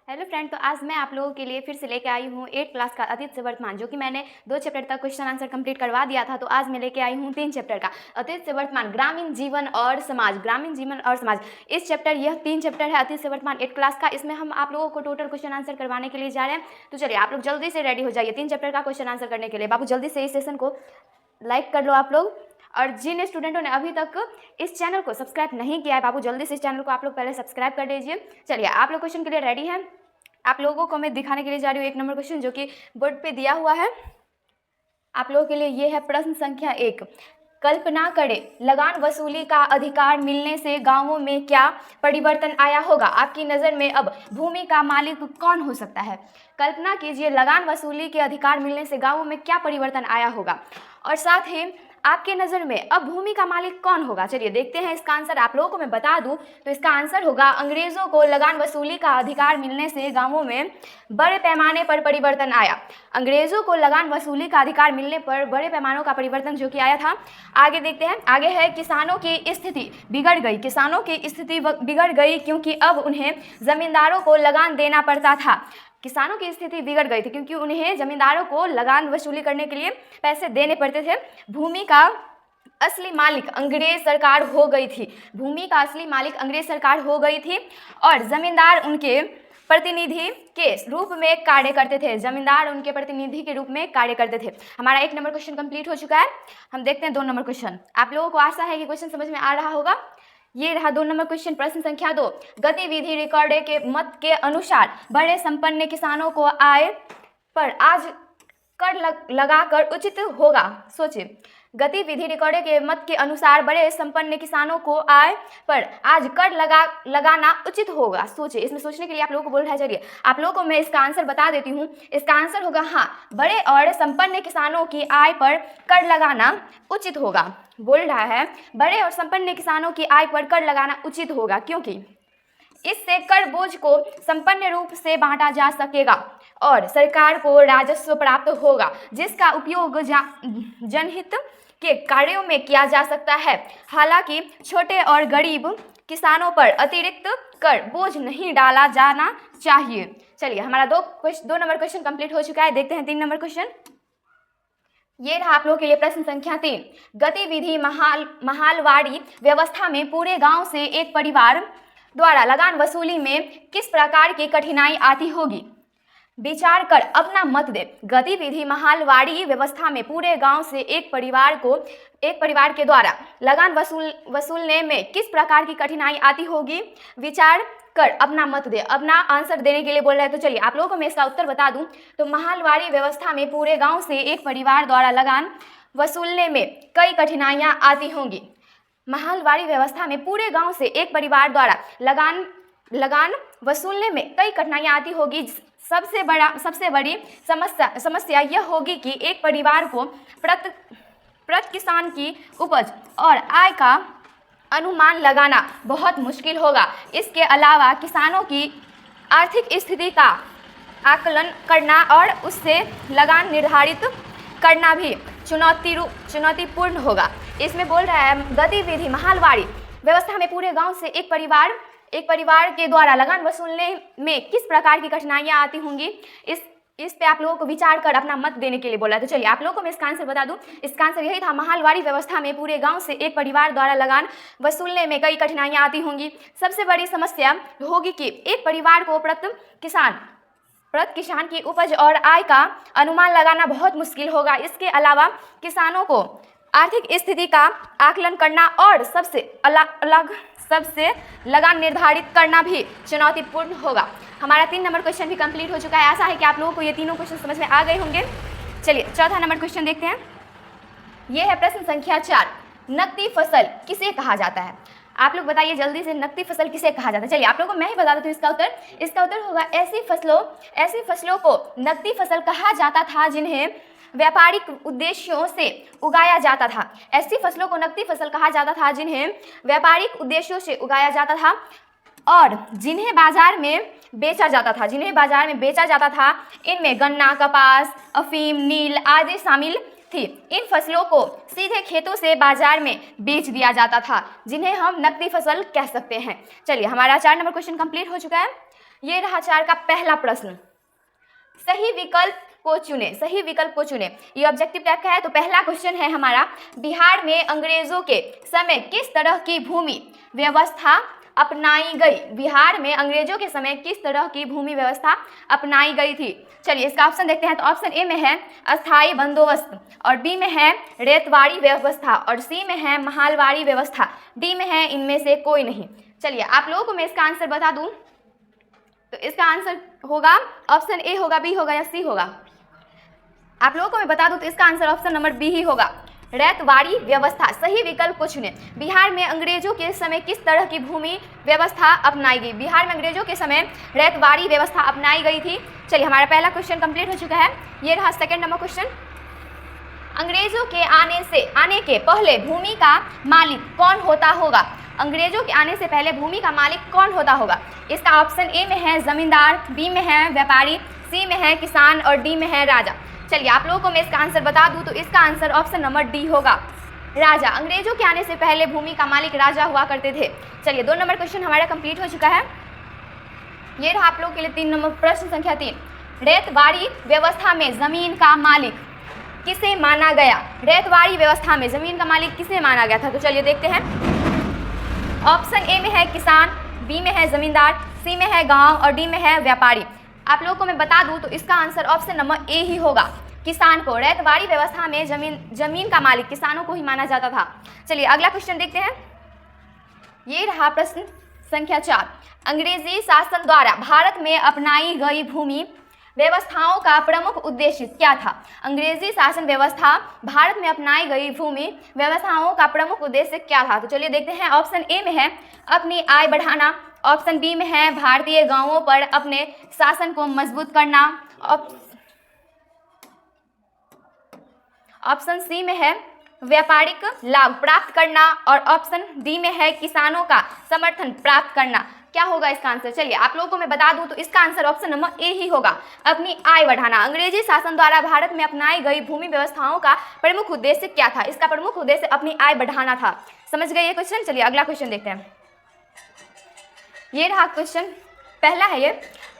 Hello friend, तो आज मैं आप लोगों के लिए फिर से लेके आई हूँ 8 क्लास का अतीत से वर्तमान, जो कि मैंने 2 चैप्टर तक क्वेश्चन आंसर कंप्लीट करवा दिया था। तो आज मैं लेके आई हूँ 3 चैप्टर का अतीत से वर्तमान, ग्रामीण जीवन और समाज। ग्रामीण जीवन और समाज इस चैप्टर, यह 3 चैप्टर है अतीत से वर्तमान 8 क्लास का। इसमें हम आप लोगों को टोटल क्वेश्चन आंसर करवाने के लिए जा रहे हैं। तो चलिए आप लोग जल्दी से रेडी हो जाइए 3 चैप्टर का क्वेश्चन आंसर करने के लिए। बाबू जल्दी से इस सेशन को लाइक कर लो आप लोग। और जिन स्टूडेंटों ने अभी तक इस चैनल को सब्सक्राइब नहीं किया है, बाबू जल्दी से इस चैनल को आप लोग पहले सब्सक्राइब कर लीजिए। चलिए आप लोग क्वेश्चन के लिए रेडी हैं। आप लोगों को मैं दिखाने के लिए जा रही हूँ 1 नंबर क्वेश्चन, जो कि बोर्ड पे दिया हुआ है आप लोगों के लिए। ये है प्रश्न संख्या 1। कल्पना करें, लगान वसूली का अधिकार मिलने से गांवों में क्या परिवर्तन आया होगा। आपकी नज़र में अब भूमि का मालिक कौन हो सकता है। कल्पना कीजिए, लगान वसूली के अधिकार मिलने से गांवों में क्या परिवर्तन आया होगा, और साथ ही आपके नज़र में अब भूमि का मालिक कौन होगा। चलिए देखते हैं इसका आंसर। आप लोगों को मैं बता दूं तो इसका आंसर होगा, अंग्रेज़ों को लगान वसूली का अधिकार मिलने से गांवों में बड़े पैमाने पर परिवर्तन आया। अंग्रेज़ों को लगान वसूली का अधिकार मिलने पर बड़े पैमानों का परिवर्तन जो कि आया था। आगे देखते हैं। आगे है, किसानों की स्थिति बिगड़ गई। किसानों की स्थिति बिगड़ गई क्योंकि अब उन्हें जमींदारों को लगान देना पड़ता था। किसानों की स्थिति बिगड़ गई थी क्योंकि उन्हें जमींदारों को लगान वसूली करने के लिए पैसे देने पड़ते थे। भूमि का असली मालिक अंग्रेज सरकार हो गई थी। भूमि का असली मालिक अंग्रेज सरकार हो गई थी और जमींदार उनके प्रतिनिधि के रूप में कार्य करते थे। जमींदार उनके प्रतिनिधि के रूप में कार्य करते थे। हमारा 1 नंबर क्वेश्चन कंप्लीट हो चुका है। हम देखते हैं 2 नंबर क्वेश्चन। आप लोगों को आशा है कि क्वेश्चन समझ में आ रहा होगा। ये रहा 2 नंबर क्वेश्चन। प्रश्न संख्या 2। गतिविधि रिकॉर्ड के मत के अनुसार बड़े संपन्न किसानों को आय पर आज कर लगाकर उचित होगा। सोचिए, गतिविधि रिकॉर्ड के मत के अनुसार बड़े संपन्न किसानों को आय पर आज कर लगाना उचित होगा। सोचिए, इसमें सोचने के लिए आप लोगों को बोल रहा है। चलिए आप लोगों को मैं इसका आंसर बता देती हूँ। इसका आंसर होगा हाँ, बड़े और संपन्न किसानों की आय पर कर लगाना उचित होगा। बोल रहा है बड़े और संपन्न किसानों की आय पर कर लगाना उचित होगा, क्योंकि इससे कर बोझ को संपन्न रूप से बांटा जा सकेगा और सरकार को राजस्व प्राप्त होगा, जिसका उपयोग जनहित के कार्यों में किया जा सकता है। हालांकि छोटे और गरीब किसानों पर अतिरिक्त कर बोझ नहीं डाला जाना चाहिए। चलिए हमारा 2 नंबर क्वेश्चन कंप्लीट हो चुका है। देखते हैं 3 नंबर क्वेश्चन। ये रहा आप लोगों के लिए प्रश्न संख्या 3। गतिविधि महालवाड़ी व्यवस्था में पूरे गांव से एक परिवार द्वारा लगान वसूली में किस प्रकार की कठिनाई आती होगी। विचार कर अपना मत दे। गतिविधि महालवाड़ी व्यवस्था में पूरे गांव से एक परिवार के द्वारा लगान वसूलने में किस प्रकार की कठिनाई आती होगी। विचार कर अपना मत दे। अपना आंसर देने के लिए बोल रहे हैं। तो चलिए आप लोगों को मैं इसका उत्तर बता दूं तो महालवाड़ी व्यवस्था में पूरे गांव से एक परिवार द्वारा लगान वसूलने में कई कठिनाइयां आती होंगी। महालवाड़ी व्यवस्था में पूरे गांव से एक परिवार द्वारा लगान वसूलने में कई कठिनाइयां आती होगी। सबसे बड़ी समस्या यह होगी कि एक परिवार को प्रति किसान की उपज और आय का अनुमान लगाना बहुत मुश्किल होगा। इसके अलावा किसानों की आर्थिक स्थिति का आकलन करना और उससे लगान निर्धारित करना भी चुनौतीपूर्ण होगा। इसमें बोल रहा है गतिविधि महालवाड़ी व्यवस्था में पूरे गांव से एक परिवार के द्वारा लगान वसूलने में किस प्रकार की कठिनाइयां आती होंगी। इस पे आप लोगों को विचार कर अपना मत देने के लिए बोला है। तो चलिए आप लोगों को मैं इसका आंसर बता दूं। इसका आंसर यही था, महालवाड़ी व्यवस्था में पूरे गांव से एक परिवार द्वारा लगान वसूलने में कई कठिनाइयां आती होंगी। सबसे बड़ी समस्या होगी कि एक परिवार को प्रति किसान की उपज और आय का अनुमान लगाना बहुत मुश्किल होगा। इसके अलावा किसानों को आर्थिक स्थिति का आकलन करना और सबसे लगान निर्धारित करना भी चुनौतीपूर्ण होगा। हमारा 3 नंबर क्वेश्चन भी कंप्लीट हो चुका है। आशा है कि आप लोगों को ये तीनों क्वेश्चन समझ में आ गए होंगे। चलिए 4था नंबर क्वेश्चन देखते हैं। ये है प्रश्न संख्या 4। नकदी फसल किसे कहा जाता है। आप लोग बताइए जल्दी से, नकदी फसल किसे कहा जाता है। चलिए आप लोगों को मैं ही बता देती हूँ इसका उत्तर। इसका उत्तर होगा ऐसी फसलों को नकदी फसल कहा जाता था जिन्हें व्यापारिक उद्देश्यों से उगाया जाता था। ऐसी फसलों को नकदी फसल कहा जाता था जिन्हें व्यापारिक उद्देश्यों से उगाया जाता था और जिन्हें बाजार में बेचा जाता था। इनमें गन्ना, कपास, अफीम, नील आदि शामिल थी। इन फसलों को सीधे खेतों से बाजार में बेच दिया जाता था, जिन्हें हम नकदी फसल कह सकते हैं। चलिए हमारा 4 नंबर क्वेश्चन कंप्लीट हो चुका है। ये रहा 4 का पहला प्रश्न। सही विकल्प को चुने, सही विकल्प को चुने। ये ऑब्जेक्टिव टाइप का है। तो पहला क्वेश्चन है हमारा, बिहार में अंग्रेजों के समय किस तरह की भूमि व्यवस्था अपनाई गई? बिहार में अंग्रेजों के समय किस तरह की भूमि व्यवस्था अपनाई गई थी? चलिए इसका ऑप्शन देखते हैं। तो ऑप्शन ए में है अस्थाई बंदोबस्त, और बी में है रेतवाड़ी व्यवस्था, और सी में है महालवाड़ी व्यवस्था, डी में है इनमें से कोई नहीं। चलिए आप लोगों को मैं इसका आंसर बता दूं, तो इसका आंसर होगा ऑप्शन ए होगा, बी होगा या सी होगा? आप लोगों को मैं बता दूं तो इसका आंसर ऑप्शन नंबर बी ही होगा, रैतवाड़ी व्यवस्था। सही विकल्प को चुने। बिहार में अंग्रेजों के समय किस तरह की भूमि व्यवस्था अपनाई गई? बिहार में अंग्रेजों के समय रैतवाड़ी व्यवस्था अपनाई गई थी। चलिए हमारा पहला क्वेश्चन कंप्लीट हो चुका है। ये रहा सेकंड नंबर क्वेश्चन। अंग्रेजों के आने के पहले भूमि का मालिक कौन होता होगा? अंग्रेजों के आने से पहले भूमि का मालिक कौन होता होगा? इसका ऑप्शन ए में है जमींदार, बी में है व्यापारी, सी में है किसान, और डी में है राजा। चलिए आप लोगों को मैं इसका आंसर बता दूं तो इसका आंसर ऑप्शन नंबर डी होगा, राजा। अंग्रेजों के आने से पहले भूमि का मालिक राजा हुआ करते थे। चलिए 2 नंबर क्वेश्चन हमारा कंप्लीट हो चुका है। ये रहा आप लोगों के लिए 3 नंबर प्रश्न संख्या 3। रैतवाड़ी व्यवस्था में जमीन का मालिक किसे माना गया? रैतवाड़ी व्यवस्था में जमीन का मालिक किसे माना गया था? तो चलिए देखते हैं। ऑप्शन ए में है किसान, बी में है जमींदार, सी में है गांव, और डी में है व्यापारी। आप लोगों को मैं बता दूं तो इसका आंसर ऑप्शन नंबर ए ही होगा, किसान को। रैतवाड़ी व्यवस्था में जमीन का मालिक किसानों को ही माना जाता था। चलिए अगला क्वेश्चन देखते हैं। ये रहा प्रश्न संख्या 4। अंग्रेजी शासन द्वारा भारत में अपनाई गई भूमि व्यवस्थाओं का प्रमुख उद्देश्य क्या था? अंग्रेजी शासन व्यवस्था भारत में अपनाई गई भूमि व्यवस्थाओं का प्रमुख उद्देश्य क्या था? तो चलिए देखते हैं। ऑप्शन ए में है अपनी आय बढ़ाना, ऑप्शन बी में है भारतीय गांवों पर अपने शासन को मजबूत करना, ऑप्शन सी में है व्यापारिक लाभ प्राप्त करना, और ऑप्शन डी में है किसानों का समर्थन प्राप्त करना। क्या होगा इसका आंसर? चलिए आप लोगों को मैं बता दूं तो इसका आंसर ऑप्शन नंबर ए ही होगा, अपनी आय बढ़ाना। अंग्रेजी शासन द्वारा भारत में अपनाई गई भूमि व्यवस्थाओं का प्रमुख उद्देश्य क्या था? इसका प्रमुख उद्देश्य अपनी आय बढ़ाना था। समझ गए ये क्वेश्चन? चलिए अगला क्वेश्चन देखते हैं। ये रहा क्वेश्चन पहला है ये,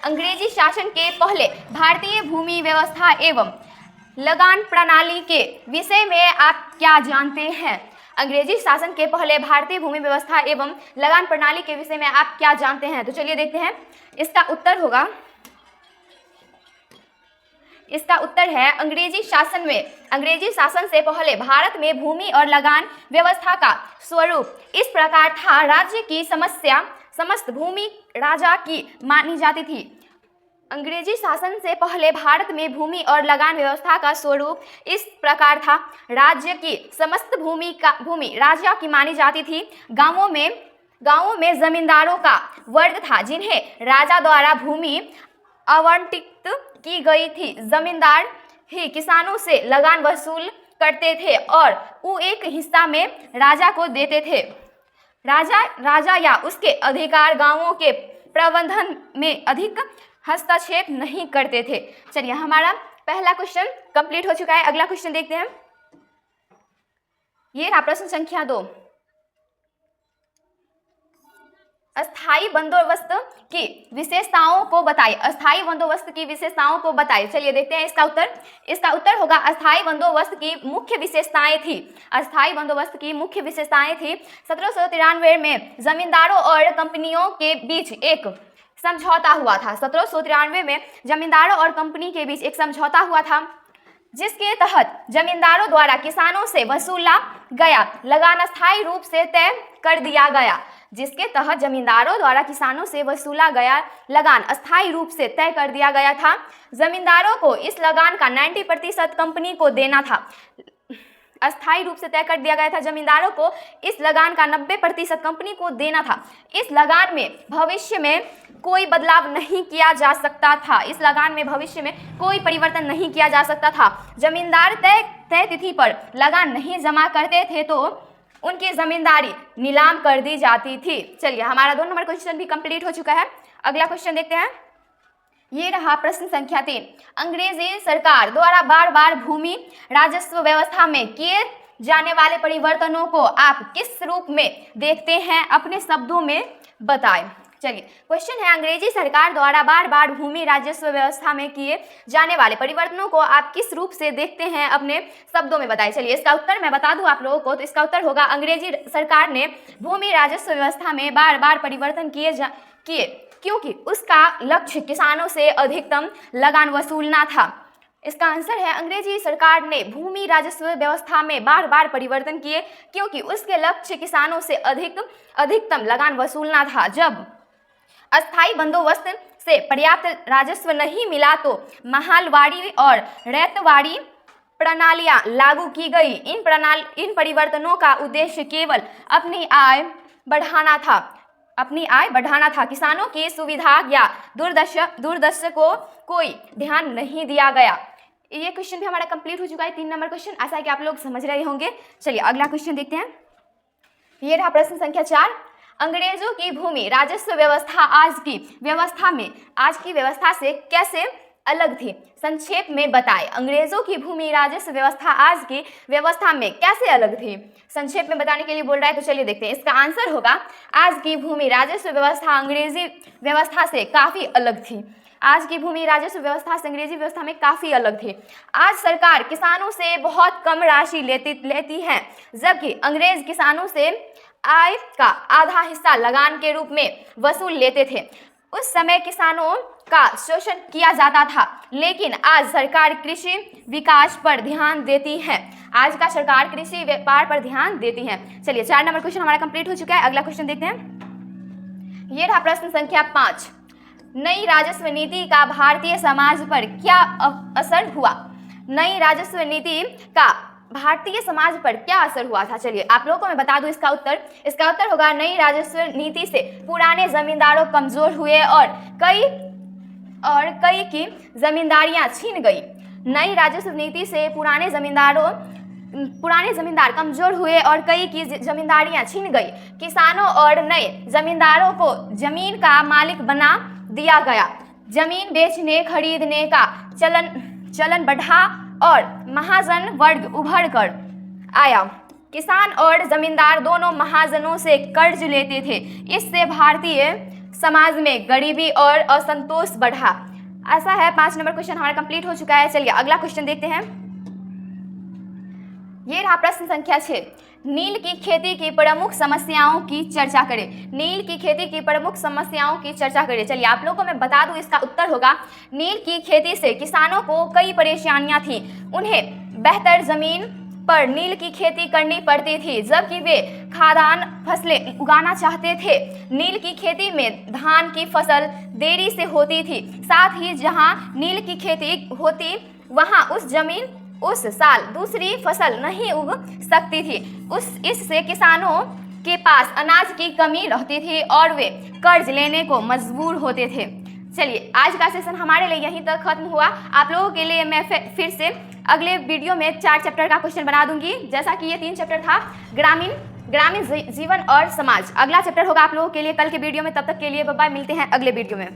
अंग्रेजी शासन के पहले भारतीय भूमि व्यवस्था एवं लगान प्रणाली के विषय में आप क्या जानते हैं? अंग्रेजी शासन के पहले भारतीय भूमि व्यवस्था एवं लगान प्रणाली के विषय में आप क्या जानते हैं? तो चलिए देखते हैं। इसका उत्तर होगा, इसका उत्तर है अंग्रेजी शासन से पहले भारत में भूमि और लगान व्यवस्था का स्वरूप इस प्रकार था। राज्य की समस्त भूमि राजा की मानी जाती थी। अंग्रेजी शासन से पहले भारत में भूमि और लगान व्यवस्था का स्वरूप इस प्रकार था। राज्य की समस्त भूमि राजा की मानी जाती थी। गांवों में जमींदारों का वर्ग था जिन्हें राजा द्वारा भूमि आवंटित की गई थी। जमींदार ही किसानों से लगान वसूल करते थे और वो एक हिस्सा में राजा को देते थे। राजा या उसके अधिकार गांवों के प्रबंधन में अधिक हस्तक्षेप नहीं करते थे। चलिए हमारा पहला क्वेश्चन कंप्लीट हो चुका है। अगला क्वेश्चन देखते हैं। ये रहा प्रश्न संख्या 2। अस्थाई बंदोबस्त की विशेषताओं को बताइए। अस्थाई बंदोबस्त की विशेषताओं को बताइए। चलिए देखते हैं इसका उत्तर। इसका उत्तर होगा अस्थाई बंदोबस्त की मुख्य विशेषताएं थी। अस्थाई बंदोबस्त की मुख्य विशेषताएं थी 1793 में जमींदारों और कंपनियों के बीच एक समझौता हुआ था। 1793 में जमींदारों और कंपनी के बीच एक समझौता हुआ था जिसके तहत जमींदारों द्वारा किसानों से वसूला गया लगान अस्थायी रूप से तय कर दिया गया। जिसके तहत जमींदारों द्वारा किसानों से वसूला गया लगान अस्थायी रूप से तय कर दिया गया था। जमींदारों को इस लगान का 90% कंपनी को देना था। अस्थायी रूप से तय कर दिया गया था। जमींदारों को इस लगान का 90% कंपनी को देना था। इस लगान में भविष्य में कोई बदलाव नहीं किया जा सकता था। इस लगान में भविष्य में कोई परिवर्तन नहीं किया जा सकता था। जमींदार तय तिथि पर लगान नहीं जमा करते थे तो उनकी जमींदारी नीलाम कर दी जाती थी। चलिए हमारा 2 नंबर क्वेश्चन भी कंप्लीट हो चुका है। अगला क्वेश्चन देखते हैं। ये रहा प्रश्न संख्या 3। अंग्रेजी सरकार द्वारा बार बार भूमि राजस्व व्यवस्था में किए जाने वाले परिवर्तनों को आप किस रूप में देखते हैं? अपने शब्दों में बताएं। चलिए क्वेश्चन है, अंग्रेजी सरकार द्वारा बार बार भूमि राजस्व व्यवस्था में किए जाने वाले परिवर्तनों को आप किस रूप से देखते हैं, अपने शब्दों में बताइए। चलिए इसका उत्तर मैं बता दूं आप लोगों को, तो इसका उत्तर होगा अंग्रेजी सरकार ने भूमि राजस्व व्यवस्था में बार बार परिवर्तन किए क्योंकि उसका लक्ष्य किसानों से अधिकतम लगान वसूलना था। इसका आंसर है, अंग्रेजी सरकार ने भूमि राजस्व व्यवस्था में बार बार परिवर्तन किए क्योंकि उसके लक्ष्य किसानों से अधिकतम लगान वसूलना था। जब अस्थायी बंदोबस्त से पर्याप्त राजस्व नहीं मिला तो महालवाड़ी और रैतवाड़ी प्रणालियां लागू की गई। इन परिवर्तनों का उद्देश्य केवल अपनी आय बढ़ाना था। किसानों की सुविधा या दुर्दशा को कोई ध्यान नहीं दिया गया। ये क्वेश्चन भी हमारा कंप्लीट हो चुका है, 3 नंबर क्वेश्चन। आशा है कि आप लोग समझ रहे होंगे। चलिए अगला क्वेश्चन देखते हैं। ये रहा प्रश्न संख्या 4। अंग्रेजों की भूमि राजस्व व्यवस्था आज की व्यवस्था से कैसे अलग थी, संक्षेप में बताएं। अंग्रेजों की भूमि राजस्व व्यवस्था आज की व्यवस्था में कैसे अलग थी, संक्षेप में बताने के लिए बोल रहा है, तो चलिए देखते हैं। इसका आंसर होगा, आज की भूमि राजस्व व्यवस्था अंग्रेजी व्यवस्था से काफ़ी अलग थी। आज की भूमि राजस्व व्यवस्था से अंग्रेजी व्यवस्था में काफ़ी अलग थी। आज सरकार किसानों से बहुत कम राशि लेती है, जबकि अंग्रेज किसानों से आय का आधा हिस्सा लगान के रूप में वसूल लेते थे। उस समय किसानों का शोषण किया जाता था, लेकिन आज सरकार कृषि विकास पर ध्यान देती है। आज का सरकार कृषि व्यापार पर ध्यान देती है। चलिए 4 नंबर क्वेश्चन हमारा कंप्लीट हो चुका है। अगला क्वेश्चन देखते हैं। ये रहा प्रश्न संख्या 5। नई राजस्व नीति का भारतीय समाज पर क्या असर हुआ? नई राजस्व नीति का भारतीय समाज पर क्या असर हुआ था? चलिए आप लोगों को मैं बता दूं इसका उत्तर होगा, नई राजस्व नीति से पुराने जमींदारों कमजोर हुए और कई की जमींदारियां छीन गई। नई राजस्व नीति से पुराने जमींदार कमजोर हुए और कई की जमींदारियां छीन गई। किसानों और नए जमींदारों को जमीन का मालिक बना दिया गया। जमीन बेचने खरीदने का चलन बढ़ा और महाजन वर्ग उभर कर आया। किसान और जमींदार दोनों महाजनों से कर्ज लेते थे। इससे भारतीय समाज में गरीबी और असंतोष बढ़ा। ऐसा है। 5 नंबर क्वेश्चन हमारा कंप्लीट हो चुका है। चलिए अगला क्वेश्चन देखते हैं। ये रहा प्रश्न संख्या 6। नील की खेती की प्रमुख समस्याओं की चर्चा करें। नील की खेती की प्रमुख समस्याओं की चर्चा करें। चलिए आप लोगों को मैं बता दूं इसका उत्तर होगा, नील की खेती से किसानों को कई परेशानियां थीं। उन्हें बेहतर जमीन पर नील की खेती करनी पड़ती थी, जबकि वे खाद्यान्न फसलें उगाना चाहते थे। नील की खेती में धान की फसल देरी से होती थी। साथ ही जहां नील की खेती होती वहां उस साल दूसरी फसल नहीं उग सकती थी। इससे किसानों के पास अनाज की कमी रहती थी और वे कर्ज लेने को मजबूर होते थे। चलिए आज का सेशन हमारे लिए यहीं तक खत्म हुआ। आप लोगों के लिए मैं फिर से अगले वीडियो में 4 चैप्टर का क्वेश्चन बना दूंगी। जैसा कि ये 3 चैप्टर था, ग्रामीण जीवन और समाज। अगला चैप्टर होगा आप लोगों के लिए कल के वीडियो में। तब तक के लिए बाय बाय, मिलते हैं अगले वीडियो में।